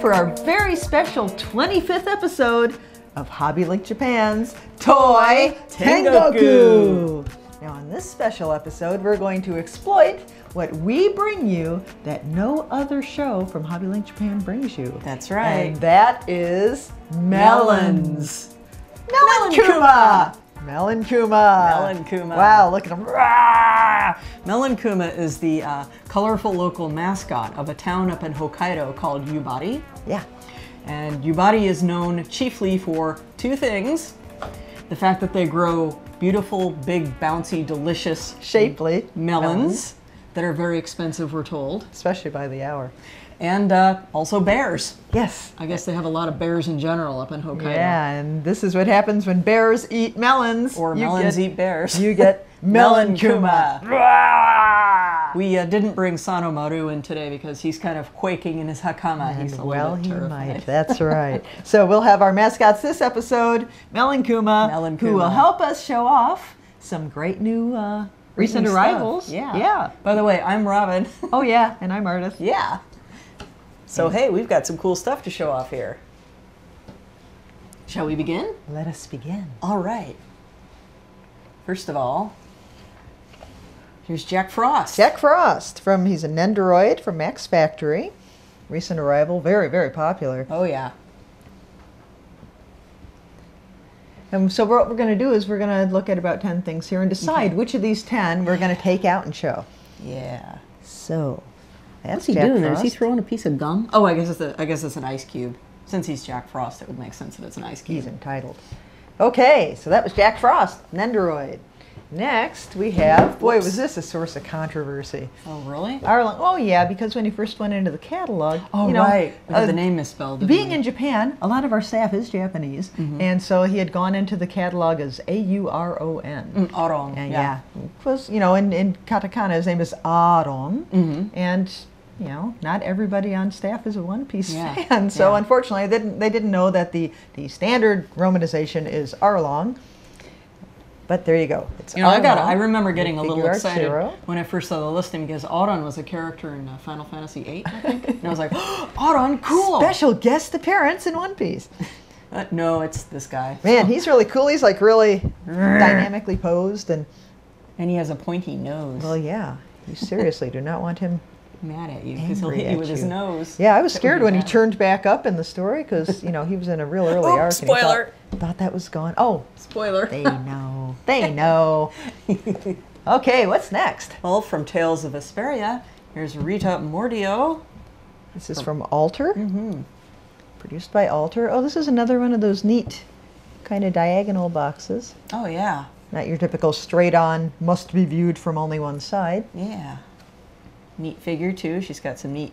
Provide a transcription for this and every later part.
For our very special 25th episode of HobbyLink Japan's Toy Tengoku. Now on this special episode, we're going to exploit what we bring you that no other show from HobbyLink Japan brings you. That's right. And that is melons. Melon Kuma! Melon Kuma! Melon Kuma. Wow, look at him. Melon Kuma is the colorful local mascot of a town up in Hokkaido called Yubari. Yeah. And Yubari is known chiefly for two things. The fact that they grow beautiful, big, bouncy, delicious, shapely melons that are very expensive, we're told. Especially by the hour. And also bears. Yes. I guess they have a lot of bears in general up in Hokkaido. Yeah, and this is what happens when bears eat melons. Or melons eat bears. You get Melon Kuma. We didn't bring Sanomaru in today because he's kind of quaking in his hakama. He's a little bit terrified. Might. That's right. So we'll have our mascots this episode, Melon Kuma, who will help us show off some great new recent arrivals. Yeah. Yeah. By the way, I'm Robin. Oh yeah, and I'm Ardith. Yeah. So hey, we've got some cool stuff to show off here. Shall we begin? Let us begin. All right. First of all, here's Jack Frost. Jack Frost, he's a Nendoroid from Max Factory. Recent arrival, very, very popular. Oh yeah. And so what we're going to do is we're going to look at about 10 things here and decide which of these 10 we're going to take out and show. Yeah. So, what's he doing there? Is he throwing a piece of gum? Oh, I guess it's an ice cube. Since he's Jack Frost, it would make sense that it's an ice cube. He's entitled. Okay, so that was Jack Frost, Nendoroid. Next, we have, boy, was this a source of controversy. Oh, really? Arlong. Oh, yeah, because when he first went into the catalog, oh, right, we had the name misspelled. Being in Japan, a lot of our staff is Japanese, and so he had gone into the catalog as A-U-R-O-N. Arong. And yeah, was in katakana his name is Aran, and not everybody on staff is a One Piece fan. So unfortunately, they didn't know that the standard romanization is Arlong. But there you go. It's I remember getting a little excited Zero. When I first saw the listing because Aran was a character in Final Fantasy VIII, I think. And I was like, oh, Aran, cool! Special guest appearance in One Piece. No, it's this guy. Man, he's really cool. He's like really dynamically posed. And he has a pointy nose. Well, yeah. You seriously do not want him mad at you because he'll hit you with his nose. Yeah, I was scared when he turned back up in the story because, he was in a real early arc. Spoiler! And thought that was gone. Oh. Spoiler. They know. They know. Okay, what's next? Well, from Tales of Vesperia, here's Rita Mordio. This is from Alter. Produced by Alter. Oh, this is another one of those neat kind of diagonal boxes. Oh, yeah. Not your typical straight-on, must be viewed from only one side. Yeah. Neat figure, too. She's got some neat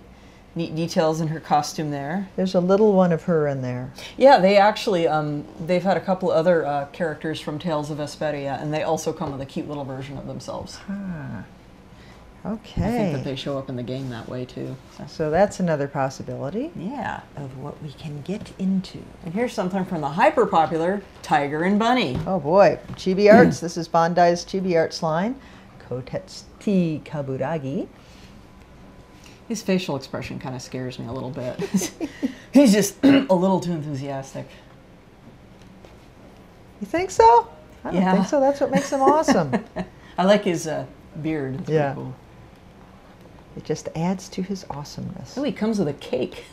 details in her costume there. There's a little one of her in there. Yeah, they actually, they've had a couple other characters from Tales of Vesperia, and they also come with a cute little version of themselves. Okay. I think that they show up in the game that way, too. So that's another possibility. Yeah. Of what we can get into. And here's something from the hyper-popular Tiger and Bunny. Oh, boy. Chibi-arts. This is Bandai's Chibi-arts line. Kotetsui Kaburagi. His facial expression kind of scares me a little bit. He's just a little too enthusiastic. You think so? I don't think so. That's what makes him awesome. I like his beard. It's pretty cool. It just adds to his awesomeness. Oh, he comes with a cake.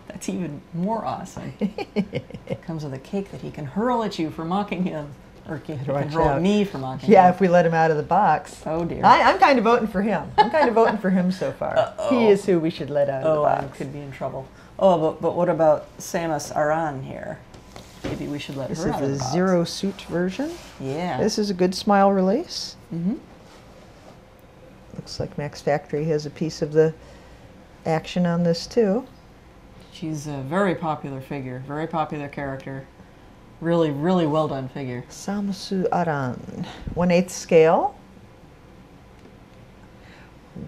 That's even more awesome. It comes with a cake that he can hurl at you for mocking him. Or he can hurl at me for mocking him. Yeah, if we let him out of the box. Oh, dear. I'm kind of voting for him. I'm kind of voting for him so far. He is who we should let out of the box. I could be in trouble. Oh, but what about Samus Aran here? Maybe we should let her out of the box. This is the Zero Suit version. Yeah. This is a good smile release. Looks like Max Factory has a piece of the action on this too. She's a very popular figure, very popular character. Really, really well done figure. Samus Aran, 1/8 scale.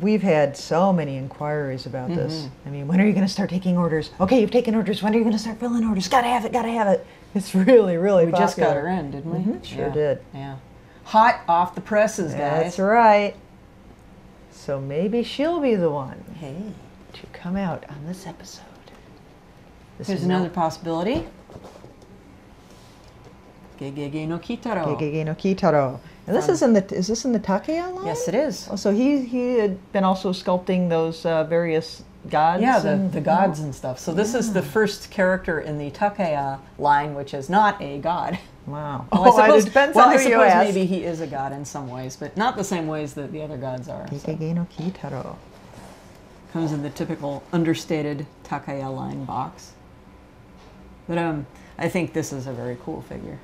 we've had so many inquiries about this. I mean, when are you going to start taking orders? Okay, you've taken orders. When are you going to start filling orders? Gotta have it, gotta have it. It's really, really popular. We just got her in, didn't we? Sure did. Yeah. Hot off the presses, guys. That's right. So maybe she'll be the one to come out on this episode. Here's another possibility. Gegege no Kitaro. Gegege no Kitaro. And this is this in the Takeya line? Yes, it is. Oh, so he had been also sculpting those various gods. Yeah, the gods and stuff. So this is the first character in the Takeya line, which is not a god. Wow. Well, I suppose, it depends on who you ask. Maybe he is a god in some ways, but not the same ways that the other gods are. Gegege no Kitaro. Comes in the typical understated Takeya line box. But I think this is a very cool figure.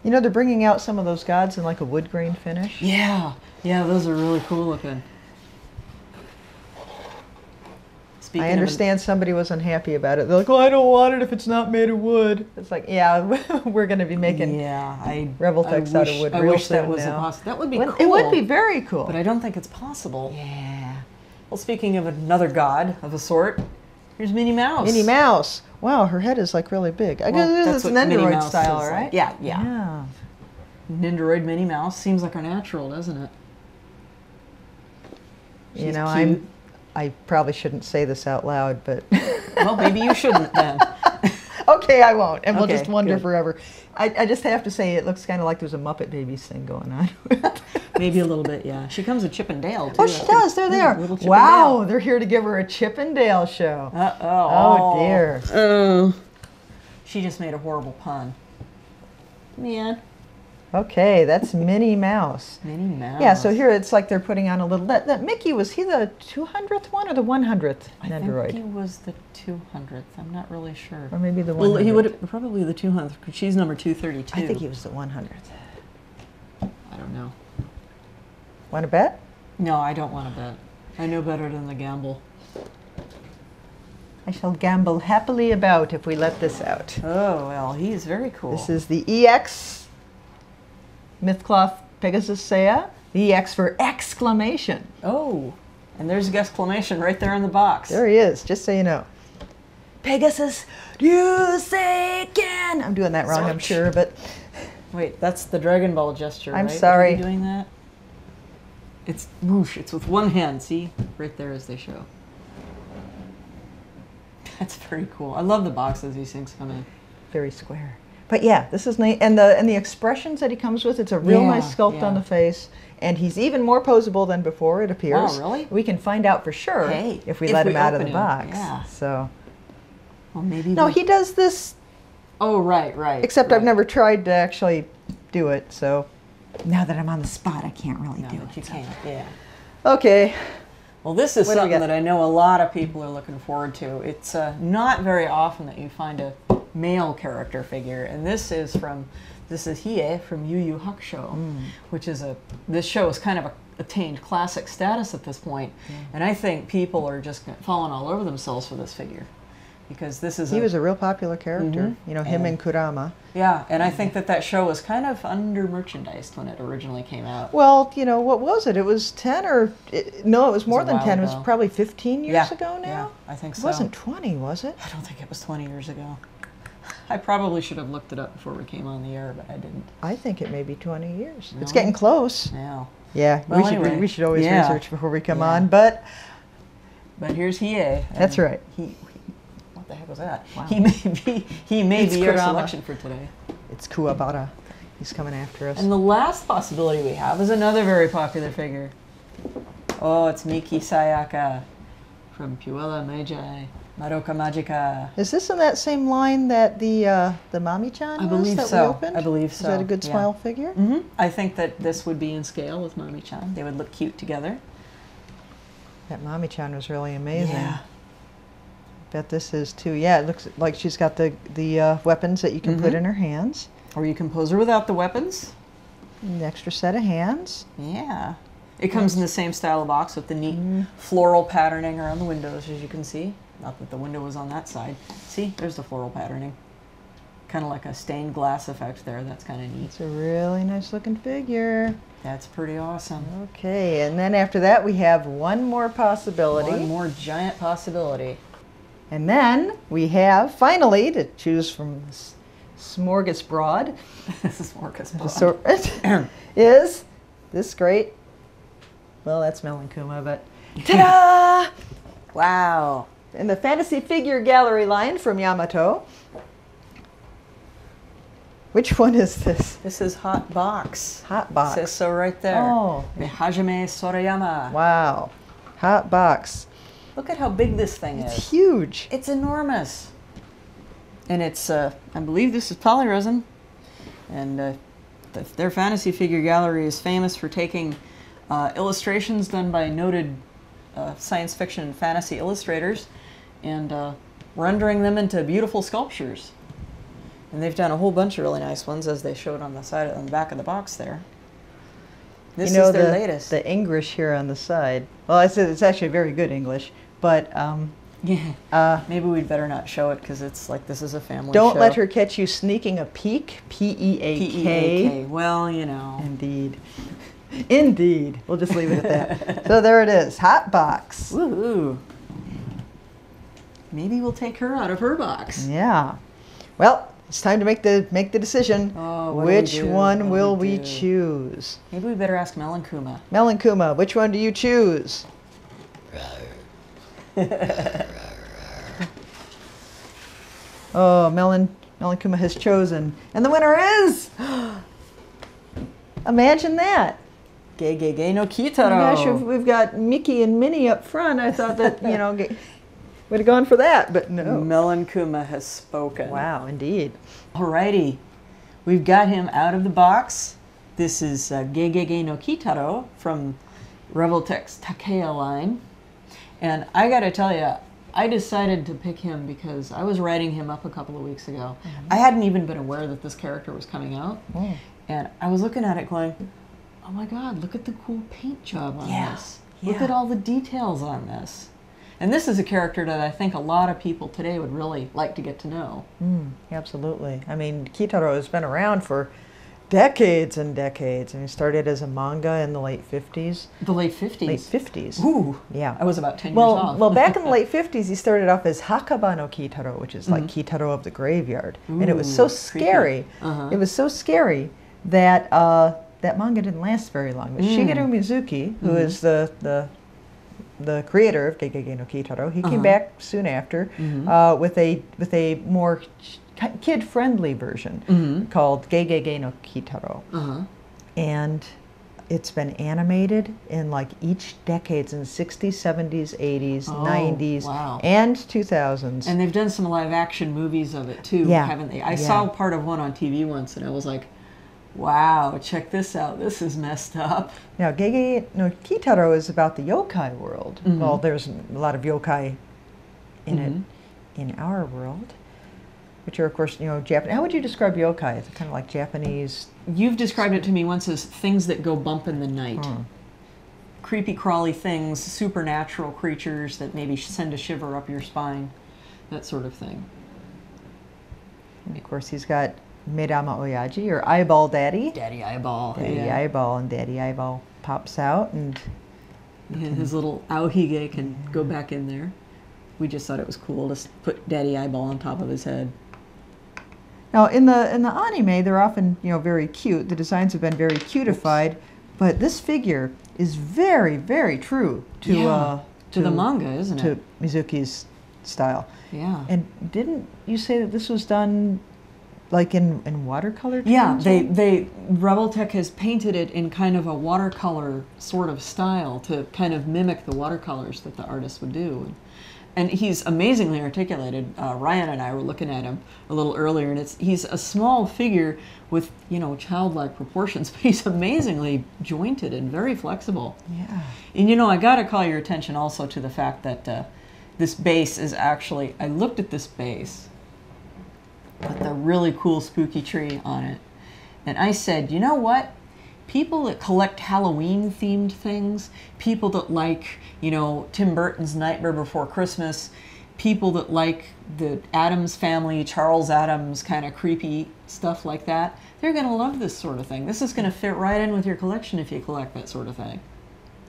You know, they're bringing out some of those gods in like a wood grain finish. Yeah, yeah, those are really cool looking. I understand somebody was unhappy about it. They're like, "Oh, I don't want it if it's not made of wood." It's like, yeah, we're going to be making Revoltechs out of wood. I wish that was a possibility. That would be cool. It would be very cool. But I don't think it's possible. Yeah. Well, speaking of another god of a sort, here's Minnie Mouse. Minnie Mouse. Wow, her head is like really big. I guess it's Nendoroid style, right? Like. Yeah. Nendoroid Minnie Mouse seems like a natural, doesn't it? She's you know, cute. I probably shouldn't say this out loud, but well, maybe you shouldn't then. Okay, I won't, and we'll just wonder good. forever. I just have to say, it looks kind of like there's a Muppet Babies thing going on. Maybe a little bit, yeah. She comes with Chip and Dale, too. Oh, she does. They're there. Wow, they're here to give her a Chip and Dale show. Oh, dear. Oh. She just made a horrible pun. Man. Okay, that's Minnie Mouse. Minnie Mouse. Yeah, so here it's like they're putting on a little... That Mickey, was he the 200th one or the 100th Nendoroid? I think he was the 200th. I'm not really sure. Or maybe the 100th. Well, he would probably the 200th, because she's number 232. I think he was the 100th. I don't know. Want to bet? No, I don't want to bet. I know better than the gamble. I shall gamble happily about if we let this out. Oh, well, he's very cool. This is the EX Mythcloth Pegasus Seiya. The EX for exclamation. Oh, and there's an exclamation right there in the box. There he is, just so you know. Pegasus, you say again. I'm doing that wrong, I'm sure, but... Wait, that's the Dragon Ball gesture, I'm right? sorry. Are you doing that? It's whoosh. It's with one hand. See? Right there as they show. That's very cool. I love the boxes these things come in. Very square. But yeah, this is neat. And the expressions that he comes with, it's a real nice sculpt on the face. And he's even more posable than before, it appears. Wow, really? We can find out for sure if we let him out of the box. Yeah. So. Well, maybe. No, he does this. Oh, right. Except I've never tried to actually do it, so. Now that I'm on the spot, I can't really do it. You can't, yeah. Okay. Well, this is something that I know a lot of people are looking forward to. It's not very often that you find a male character figure, and this is Hiei from Yu Yu Hakusho, which is this show has kind of attained classic status at this point, and I think people are just falling all over themselves for this figure. Because this is he was a real popular character, you know, him and Kurama. Yeah, and I think that show was kind of under-merchandised when it originally came out. Well, you know, what was it? It was 10 or... no, it was more than 10. It was probably 15 years ago now? Yeah, I think so. It wasn't 20, was it? I don't think it was 20 years ago. I probably should have looked it up before we came on the air, but I didn't. I think it may be 20 years. No? It's getting close. Yeah. Yeah, well, we should always research before we come on, but... But here's Hiei. That's right. What the heck was that? Wow. He may be your selection for today. It's Kuwabara. He's coming after us. And the last possibility we have is another very popular figure. Oh, it's Miki Sayaka from Puella Meiji, Madoka Magica. Is this in that same line that the Mami-chan I believe that so. we opened? I believe so. Is that a good smile figure? Mm-hmm. I think that this would be in scale with Mami-chan. They would look cute together. That Mami-chan was really amazing. Yeah. Bet this is too. Yeah, it looks like she's got the weapons that you can put in her hands. Or you can pose her without the weapons. An extra set of hands. Yeah. It comes in the same style of box with the neat floral patterning around the windows, as you can see. Not that the window was on that side. See, there's the floral patterning. kind of like a stained glass effect there. That's kind of neat. It's a really nice looking figure. That's pretty awesome. Okay, and then after that we have one more possibility. One more giant possibility. And then we have, finally, to choose from this smorgasbord. Smorgasbord. Is this great? Well, that's Melankuma, but ta-da! Wow. In the Fantasy Figure Gallery line from Yamato. Which one is this? This is Hot Box. Hot Box. It says so right there. Oh. Hajime Sorayama. Wow. Hot Box. Look at how big this thing is. It's huge. It's enormous. And it's, I believe this is polyresin. And their Fantasy Figure Gallery is famous for taking illustrations done by noted science fiction and fantasy illustrators and rendering them into beautiful sculptures. And they've done a whole bunch of really nice ones, as they showed on the back of the box there. This is their latest. The English here on the side. Well, I said it's actually very good English, but yeah. Maybe we'd better not show it because it's like this is a family Don't show. let her catch you sneaking a peek. P-E-A-K. P-E-A-K. Well, you know. Indeed. Indeed. We'll just leave it at that. So there it is. Hot Box. Woohoo. Maybe we'll take her out of her box. Yeah. Well, it's time to make the decision. Oh, which one will we choose? Maybe we better ask Melankuma. Melankuma, which one do you choose? Oh, Melankuma has chosen. And the winner is... Imagine that. Ge no Kitaro. Oh my gosh, if we've got Miki and Minnie up front, I thought that, you know, would have gone for that, but no. Melankuma has spoken. Wow, indeed. Alrighty. We've got him out of the box. This is Ge no Kitaro from Revoltech's Takeya line. And I gotta tell you, I decided to pick him because I was writing him up a couple of weeks ago. I hadn't even been aware that this character was coming out. And I was looking at it going, oh my god, look at the cool paint job on this. Look at all the details on this. And this is a character that I think a lot of people today would really like to get to know. Absolutely. I mean, Kitaro has been around for decades and decades. And he started as a manga in the late 50s. The late 50s? Late 50s. Ooh. Yeah. I was about 10 years off. Well, back in the late 50s, he started off as Hakaba no Kitaro, which is like Kitaro of the graveyard. And it was so scary. It was so scary that that manga didn't last very long. But Shigeru Mizuki, who is the creator of Ge no Kitaro, he came back soon after with a more kid-friendly version called Ge no Kitaro. And it's been animated in like each decades in the 60s, 70s, 80s, 90s, and 2000s. And they've done some live-action movies of it too, haven't they? I saw part of one on TV once, and I was like, wow, check this out. This is messed up. Now, Ge no Kitaro is about the yokai world. Well, there's a lot of yokai in it in our world, which are, of course, you know, Japanese. How would you describe yokai? It's kind of like Japanese. You've described it to me once as things that go bump in the night. Creepy, crawly things, supernatural creatures that maybe send a shiver up your spine, that sort of thing. And of course, he's got Medama Oyaji, or Eyeball Daddy. Daddy Eyeball. Daddy Eyeball, and Daddy Eyeball pops out, and his little aohige can go back in there. We just thought it was cool to put Daddy Eyeball on top of his head. Now, in the anime, they're often, you know, very cute. The designs have been very cutified, but this figure is very, very true to the manga, isn't it? To Mizuki's style. Yeah. And didn't you say that this was done like in watercolor? Yeah, Revoltech has painted it in kind of a watercolor sort of style to kind of mimic the watercolors that the artist would do. And he's amazingly articulated. Ryan and I were looking at him a little earlier, and he's a small figure with, you know, childlike proportions, but he's amazingly jointed and very flexible. Yeah. And, you know, I got to call your attention also to the fact that this base is actually, I looked at this base with the really cool spooky tree on it, and I said, you know what? People that collect Halloween-themed things, people that like, you know, Tim Burton's Nightmare Before Christmas, people that like the Addams family, Charles Addams kind of creepy stuff like that, they're going to love this sort of thing. This is going to fit right in with your collection if you collect that sort of thing.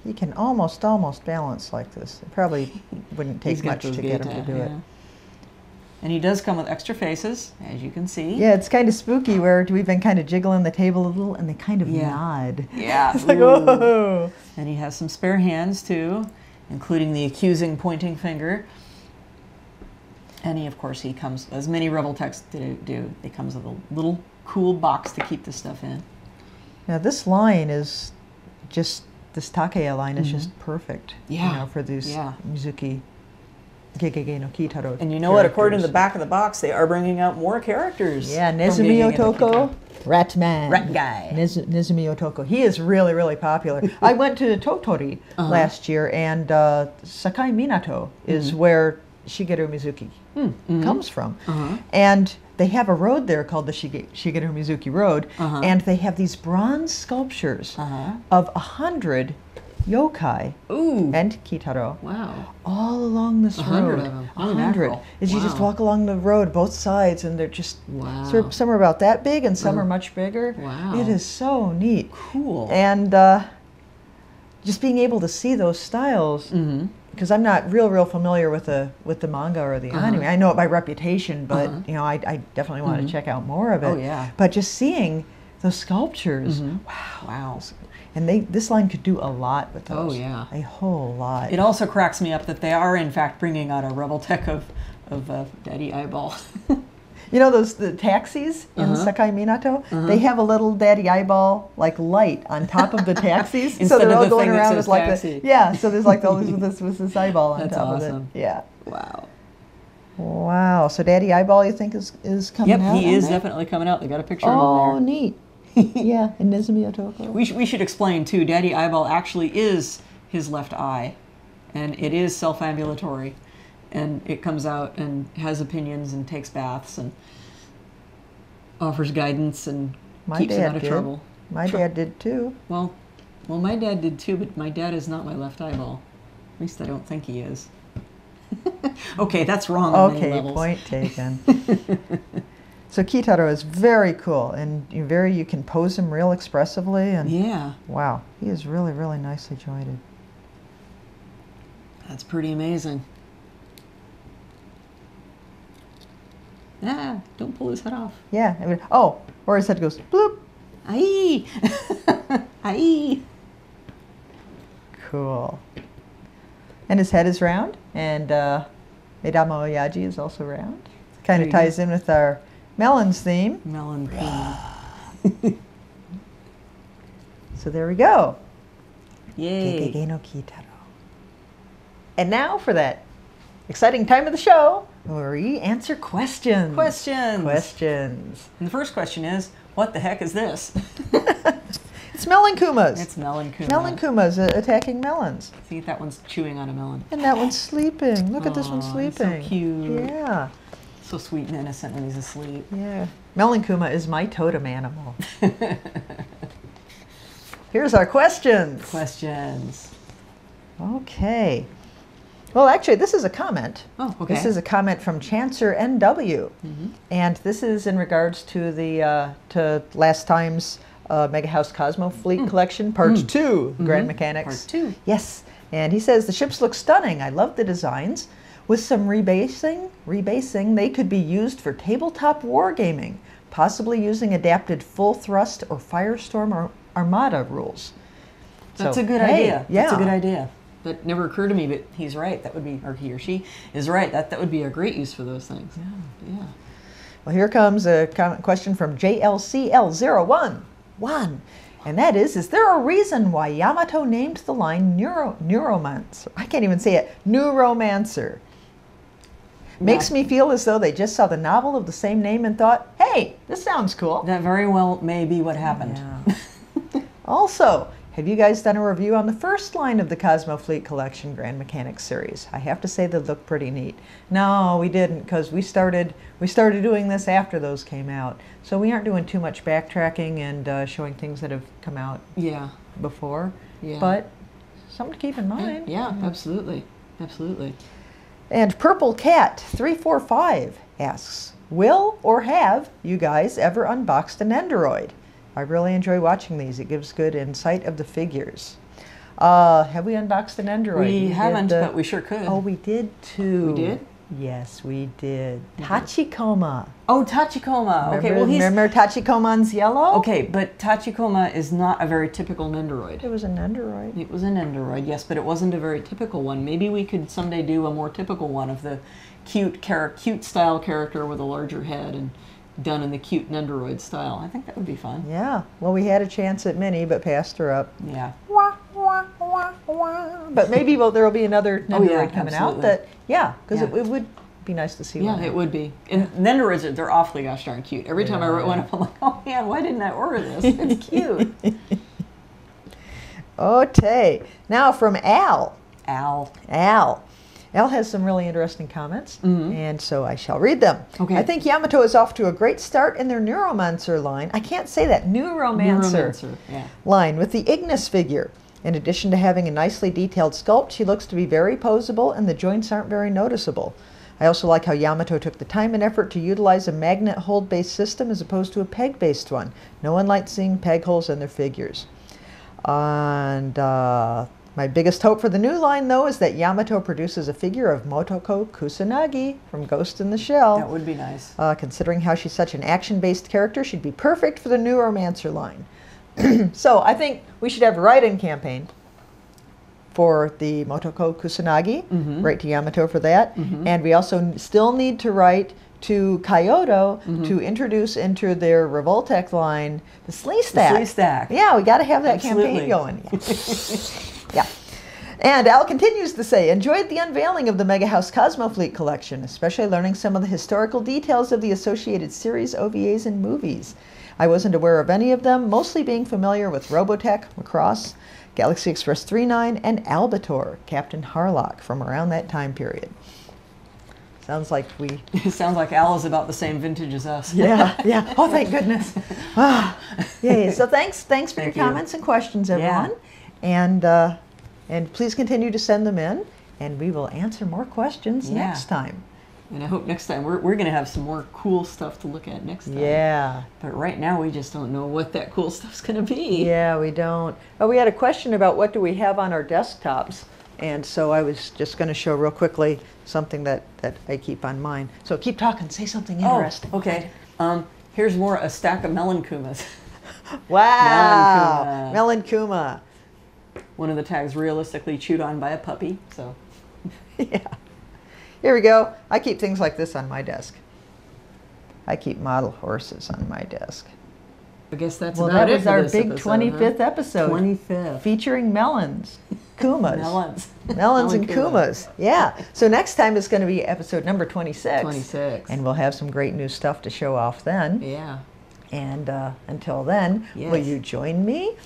You can almost balance like this. It probably wouldn't take much to get him to do it. And he does come with extra faces, as you can see. Yeah, it's kind of spooky where we've been kind of jiggling the table a little and they kind of nod. Yeah. It's like, oh. And he has some spare hands too, including the accusing pointing finger. And he, of course, he comes, as many Revoltechs do, he comes with a little cool box to keep the stuff in. Now this line is just, this Takeya line is just perfect. Yeah. You know, for these Mizuki Gegege no Kitaro. And you know what? According to the back of the box, they are bringing out more characters. Yeah, Nezumi Otoko, Ratman. Rat guy. Nezumi Otoko. He is really, really popular. I went to Totori last year, and Sakai Minato is where Shigeru Mizuki comes from. And they have a road there called the Shigeru Mizuki Road, and they have these bronze sculptures of 100 yokai and Kitaro. Wow. All along this road. 100 of them. 100. As you just walk along the road, both sides, and they're just, some are about that big and some are much bigger. Wow. It is so neat. Cool. And just being able to see those styles, because I'm not real familiar with the manga or the anime. I know it by reputation, but you know, I definitely want to check out more of it. Oh, yeah. But just seeing those sculptures, wow. And this line could do a lot with those. Oh, yeah. A whole lot. It also cracks me up that they are, in fact, bringing out a Revoltech of Daddy Eyeball. You know the taxis in Sakai Minato? They have a little Daddy Eyeball like light on top of the taxis. Instead so they're of all the going thing that around says with like taxi. so there's like all this with this eyeball on That's top awesome. of it. Yeah. Wow. Wow. So Daddy Eyeball, you think is coming out? Yep, he is definitely coming out. They got a picture of him Oh, there. neat. Yeah, and Nezumi Otoko. We should explain too, Daddy Eyeball actually is his left eye, and it is self-ambulatory, and it comes out and has opinions and takes baths and offers guidance and keeps him out of trouble. My dad did too. Well, my dad did too, but my dad is not my left eyeball. At least I don't think he is. Okay, that's wrong on many levels. Okay, point taken. So Kitaro is very cool, and you can pose him real expressively, and wow, he is really, really nicely jointed. That's pretty amazing. Ah, don't pull his head off. Yeah. Or his head goes bloop. Aye. Aye. Cool. And his head is round, and Medama Oyaji is also round. Kind of ties in with our Melons theme. Melon theme. So there we go. Yay. Gegege no Kitaro. And now for that exciting time of the show where we answer questions. Questions. And the first question is, what the heck is this? It's Melonkumas. It's Melonkuma. Melonkumas attacking melons. See, that one's chewing on a melon. And that one's sleeping. Look at this one sleeping. So cute. Yeah. So sweet and innocent when he's asleep. Yeah. Melonkuma is my totem animal. Here's our questions. Questions. Okay. Well, actually, this is a comment. Oh, okay. This is a comment from Chancer NW. And this is in regards to the to last time's Mega House Cosmo Fleet Collection, Part 2, Grand Mechanics. Part 2. Yes. And he says, the ships look stunning. I love the designs. With some rebasing, they could be used for tabletop wargaming, possibly using adapted full thrust or Firestorm or Armada rules. That's a good idea. Yeah. That's a good idea. That never occurred to me, but he's right. That would be, or he or she is right. That would be a great use for those things. Yeah. Well, here comes a question from JLCL01. And that is there a reason why Yamato named the line Neuromancer? I can't even say it. Neuromancer. Makes me feel as though they just saw the novel of the same name and thought, hey, this sounds cool. That very well may be what happened. Yeah. Also, have you guys done a review on the first line of the Cosmo Fleet Collection Grand Mechanics series? I have to say they look pretty neat. No, we didn't, because we started doing this after those came out. So we aren't doing too much backtracking and showing things that have come out before. Yeah. But something to keep in mind. Yeah, absolutely. Absolutely. And Purple Cat 345 asks, will or have you guys ever unboxed a Nendoroid? I really enjoy watching these. It gives good insight of the figures. Have we unboxed an Nendoroid? We haven't, but we sure could. Oh, we did too. We did? Yes, we did. Tachikoma. Oh, Tachikoma. Okay, well, remember Tachikoman's yellow? Okay, but Tachikoma is not a very typical Nendoroid. It was a Nendoroid. It was a Nendoroid, yes, but it wasn't a very typical one. Maybe we could someday do a more typical one of the cute style character with a larger head and done in the cute Nendoroid style. I think that would be fun. Yeah. Well, we had a chance at Minnie, but passed her up. Yeah. But maybe there will be another Nendoroid coming out that, because it would be nice to see one. Yeah, it would be. And Nendoroids, they're awfully gosh darn cute. Every time I wrote one up, I'm like, oh man, why didn't I order this? It's cute. Okay. Now from Al. Al has some really interesting comments, and so I shall read them. Okay. I think Yamato is off to a great start in their Neuromancer line. I can't say that. Neuromancer line with the Ignis figure. In addition to having a nicely detailed sculpt, she looks to be very posable and the joints aren't very noticeable. I also like how Yamato took the time and effort to utilize a magnet hold-based system as opposed to a peg-based one. No one likes seeing peg holes in their figures. And my biggest hope for the new line, though, is that Yamato produces a figure of Motoko Kusanagi from Ghost in the Shell. That would be nice. Considering how she's such an action-based character, she'd be perfect for the Neuromancer line. So I think we should have a write-in campaign for the Motoko Kusanagi, write to Yamato for that. And we also still need to write to Kaiyodo to introduce into their Revoltech line the Slee Stack. The Slee Stack. Yeah, we got to have that campaign going. Yeah. And Al continues to say, enjoyed the unveiling of the Mega House Cosmo Fleet collection, especially learning some of the historical details of the associated series, OVAs, and movies. I wasn't aware of any of them, mostly being familiar with Robotech, Macross, Galaxy Express 39, and Albator, Captain Harlock, from around that time period. Sounds like It sounds like Al is about the same vintage as us. Yeah. Oh, thank goodness. Yay. So thanks for your comments and questions, everyone. Yeah. And please continue to send them in, and we will answer more questions next time. And I hope next time we're going to have some more cool stuff to look at next time. Yeah. But right now we just don't know what that cool stuff's going to be. Yeah, we don't. Oh, we had a question about what do we have on our desktops. And so I was just going to show real quickly something that I keep on mine. So keep talking. Say something interesting. Oh, okay. Here's a stack of Melon Kumas. Wow. Melon Kuma. One of the tags realistically chewed on by a puppy. So. Yeah. Here we go. I keep things like this on my desk. I keep model horses on my desk. I guess that's about it. Well, that was our big 25th episode. 25th. Featuring melons. Kumas. Melons. Melons and Kumas. Yeah. So next time it's going to be episode number 26. 26. And we'll have some great new stuff to show off then. Yeah. And until then, will you join me?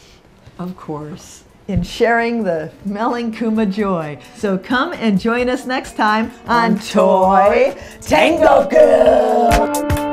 Of course. In sharing the Melon Kuma joy. So come and join us next time on Toy Tengoku!